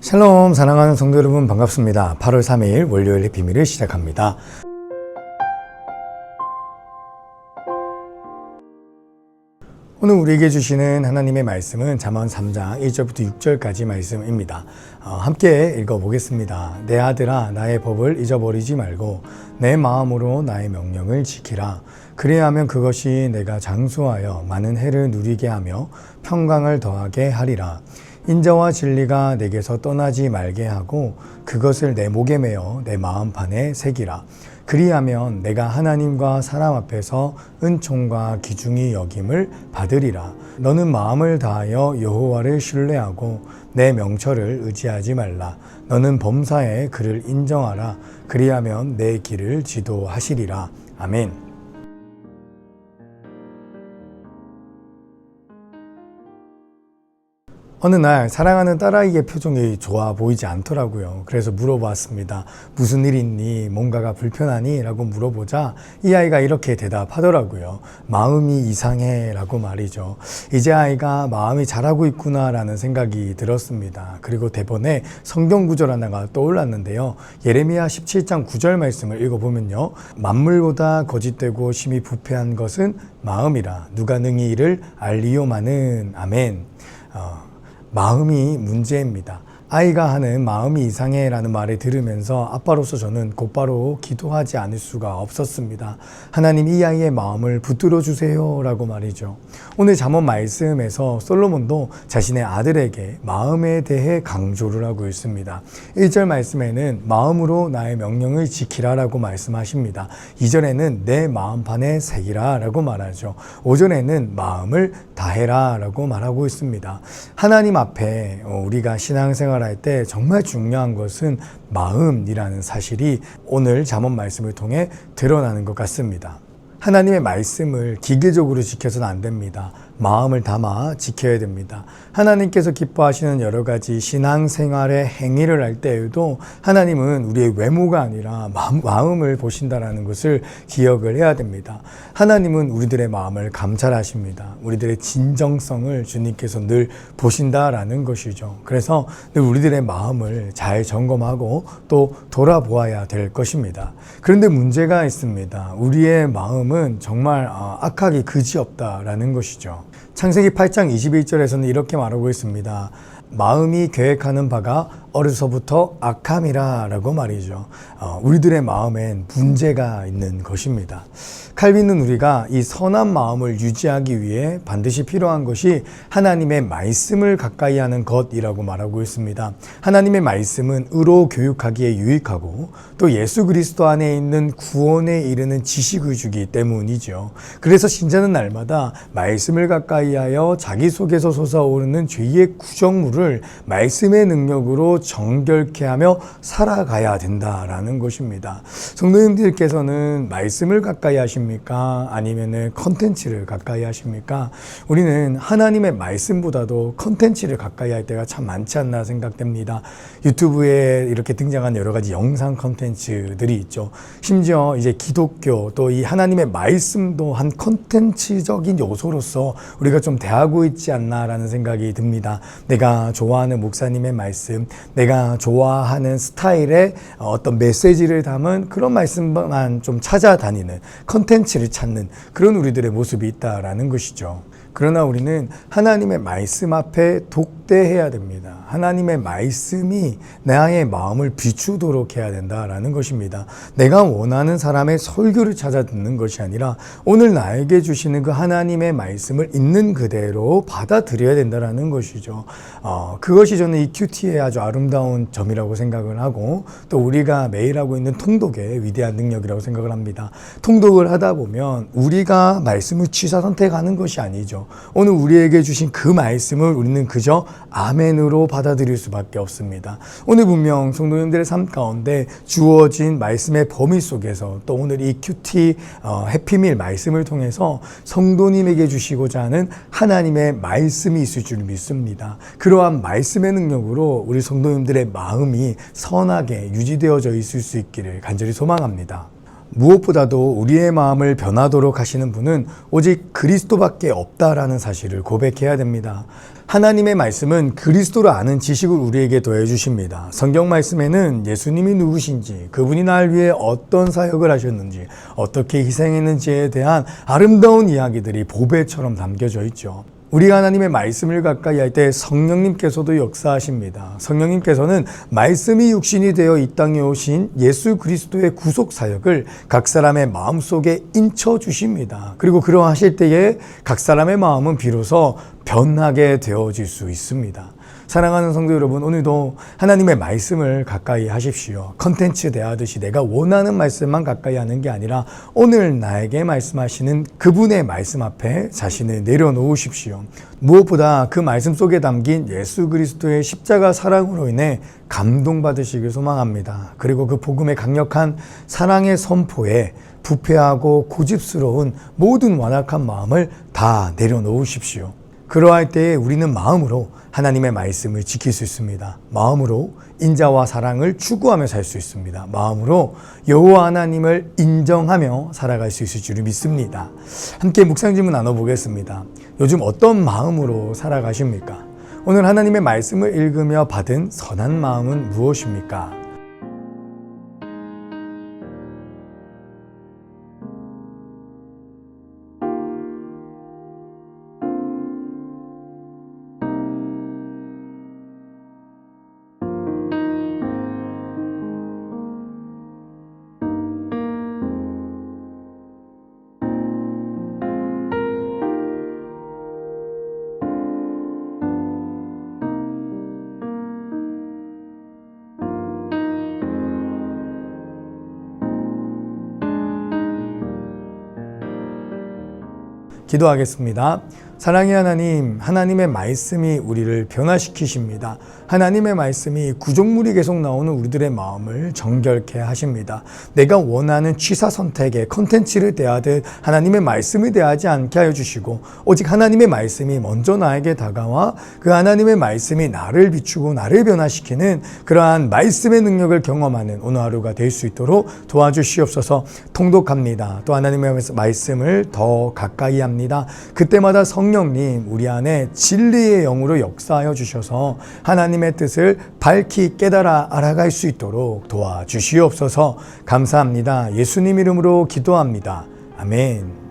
샬롬, 사랑하는 성도 여러분 반갑습니다. 8월 3일 월요일의 비밀을 시작합니다. 오늘 우리에게 주시는 하나님의 말씀은 잠언 3장 1절부터 6절까지 말씀입니다. 함께 읽어보겠습니다. 내 아들아, 나의 법을 잊어버리지 말고 내 마음으로 나의 명령을 지키라. 그리하면 그것이 내가 장수하여 많은 해를 누리게 하며 평강을 더하게 하리라. 인자와 진리가 내게서 떠나지 말게 하고 그것을 내 목에 매어 내 마음판에 새기라. 그리하면 내가 하나님과 사람 앞에서 은총과 기중히 여김을 받으리라. 너는 마음을 다하여 여호와를 신뢰하고 내 명철을 의지하지 말라. 너는 범사에 그를 인정하라. 그리하면 내 길을 지도하시리라. 아멘. 어느 날 사랑하는 딸아이의 표정이 좋아 보이지 않더라고요. 그래서 물어봤습니다. 무슨 일 있니? 뭔가가 불편하니? 라고 물어보자 이 아이가 이렇게 대답하더라고요. 마음이 이상해 라고 말이죠. 이제 아이가 마음이 자라고 있구나 라는 생각이 들었습니다. 그리고 대본에 성경 구절 하나가 떠올랐는데요. 예레미야 17장 9절 말씀을 읽어보면요. 만물보다 거짓되고 심히 부패한 것은 마음이라. 누가 능히 이를 알리오마는. 아멘. 마음이 문제입니다. 아이가 하는 마음이 이상해 라는 말을 들으면서 아빠로서 저는 곧바로 기도하지 않을 수가 없었습니다. 하나님, 이 아이의 마음을 붙들어 주세요 라고 말이죠. 오늘 잠언 말씀에서 솔로몬도 자신의 아들에게 마음에 대해 강조를 하고 있습니다. 1절 말씀에는 마음으로 나의 명령을 지키라 라고 말씀하십니다. 2절에는 내 마음판에 새기라 라고 말하죠. 5절에는 마음을 다해라 라고 말하고 있습니다. 하나님 앞에 우리가 신앙생활 할 때 정말 중요한 것은 마음이라는 사실이 오늘 잠언 말씀을 통해 드러나는 것 같습니다. 하나님의 말씀을 기계적으로 지켜서는 안 됩니다. 마음을 담아 지켜야 됩니다. 하나님께서 기뻐하시는 여러 가지 신앙생활의 행위를 할 때에도 하나님은 우리의 외모가 아니라 마음을 보신다는 것을 기억을 해야 됩니다. 하나님은 우리들의 마음을 감찰하십니다. 우리들의 진정성을 주님께서 늘 보신다라는 것이죠. 그래서 늘 우리들의 마음을 잘 점검하고 또 돌아보아야 될 것입니다. 그런데 문제가 있습니다. 우리의 마음은 정말 악하기 그지없다라는 것이죠. 창세기 8장 21절에서는 이렇게 말하고 있습니다. 마음이 계획하는 바가 어려서부터 악함이라 라고 말이죠. 우리들의 마음엔 문제가 있는 것입니다. 칼빈은 우리가 이 선한 마음을 유지하기 위해 반드시 필요한 것이 하나님의 말씀을 가까이 하는 것이라고 말하고 있습니다. 하나님의 말씀은 의로 교육하기에 유익하고 또 예수 그리스도 안에 있는 구원에 이르는 지식을 주기 때문이죠. 그래서 신자는 날마다 말씀을 가까이 하여 자기 속에서 솟아오르는 죄의 구정물을 말씀의 능력으로 정결케 하며 살아가야 된다라는 것입니다. 성도님들께서는 말씀을 가까이 하십니까? 아니면 컨텐츠를 가까이 하십니까? 우리는 하나님의 말씀보다도 컨텐츠를 가까이 할 때가 참 많지 않나 생각됩니다. 유튜브에 이렇게 등장한 여러 가지 영상 컨텐츠들이 있죠. 심지어 이제 기독교 또 이 하나님의 말씀도 한 컨텐츠적인 요소로서 우리가 좀 대하고 있지 않나라는 생각이 듭니다. 내가 좋아하는 목사님의 말씀, 내가 좋아하는 스타일의 어떤 메시지를 담은 그런 말씀만 좀 찾아다니는 컨텐츠를 찾는 그런 우리들의 모습이 있다라는 것이죠. 그러나 우리는 하나님의 말씀 앞에 독대해야 됩니다. 하나님의 말씀이 나의 마음을 비추도록 해야 된다라는 것입니다. 내가 원하는 사람의 설교를 찾아 듣는 것이 아니라 오늘 나에게 주시는 그 하나님의 말씀을 있는 그대로 받아들여야 된다라는 것이죠. 그것이 저는 이 큐티의 아주 아름다운 점이라고 생각을 하고 또 우리가 매일 하고 있는 통독의 위대한 능력이라고 생각을 합니다. 통독을 하다 보면 우리가 말씀을 취사 선택하는 것이 아니죠. 오늘 우리에게 주신 그 말씀을 우리는 그저 아멘으로 받아들일 수밖에 없습니다. 오늘 분명 성도님들의 삶 가운데 주어진 말씀의 범위 속에서 또 오늘 이 큐티 해피밀 말씀을 통해서 성도님에게 주시고자 하는 하나님의 말씀이 있을 줄 믿습니다. 그러한 말씀의 능력으로 우리 성도님들의 마음이 선하게 유지되어져 있을 수 있기를 간절히 소망합니다. 무엇보다도 우리의 마음을 변하도록 하시는 분은 오직 그리스도밖에 없다라는 사실을 고백해야 됩니다. 하나님의 말씀은 그리스도를 아는 지식을 우리에게 더해 주십니다. 성경 말씀에는 예수님이 누구신지, 그분이 날 위해 어떤 사역을 하셨는지, 어떻게 희생했는지에 대한 아름다운 이야기들이 보배처럼 담겨져 있죠. 우리가 하나님의 말씀을 가까이 할 때 성령님께서도 역사하십니다. 성령님께서는 말씀이 육신이 되어 이 땅에 오신 예수 그리스도의 구속 사역을 각 사람의 마음속에 인쳐 주십니다. 그리고 그러하실 때에 각 사람의 마음은 비로소 변하게 되어질 수 있습니다. 사랑하는 성도 여러분, 오늘도 하나님의 말씀을 가까이 하십시오. 컨텐츠 대하듯이 내가 원하는 말씀만 가까이 하는 게 아니라 오늘 나에게 말씀하시는 그분의 말씀 앞에 자신을 내려놓으십시오. 무엇보다 그 말씀 속에 담긴 예수 그리스도의 십자가 사랑으로 인해 감동받으시길 소망합니다. 그리고 그 복음의 강력한 사랑의 선포에 부패하고 고집스러운 모든 완악한 마음을 다 내려놓으십시오. 그러할 때에 우리는 마음으로 하나님의 말씀을 지킬 수 있습니다. 마음으로 인자와 사랑을 추구하며 살 수 있습니다. 마음으로 여호와 하나님을 인정하며 살아갈 수 있을 줄 믿습니다. 함께 묵상 질문 나눠보겠습니다. 요즘 어떤 마음으로 살아가십니까? 오늘 하나님의 말씀을 읽으며 받은 선한 마음은 무엇입니까? 기도하겠습니다. 사랑의 하나님, 하나님의 말씀이 우리를 변화시키십니다. 하나님의 말씀이 구족물이 계속 나오는 우리들의 마음을 정결케 하십니다. 내가 원하는 취사 선택에 컨텐츠를 대하듯 하나님의 말씀을 대하지 않게 하여 주시고 오직 하나님의 말씀이 먼저 나에게 다가와 그 하나님의 말씀이 나를 비추고 나를 변화시키는 그러한 말씀의 능력을 경험하는 오늘 하루가 될 수 있도록 도와주시옵소서. 통독합니다. 또 하나님의 말씀을 더 가까이 합니다. 그때마다 성령님 우리 안에 진리의 영으로 역사하여 주셔서 하나님의 뜻을 밝히 깨달아 알아갈 수 있도록 도와주시옵소서. 감사합니다. 예수님 이름으로 기도합니다. 아멘.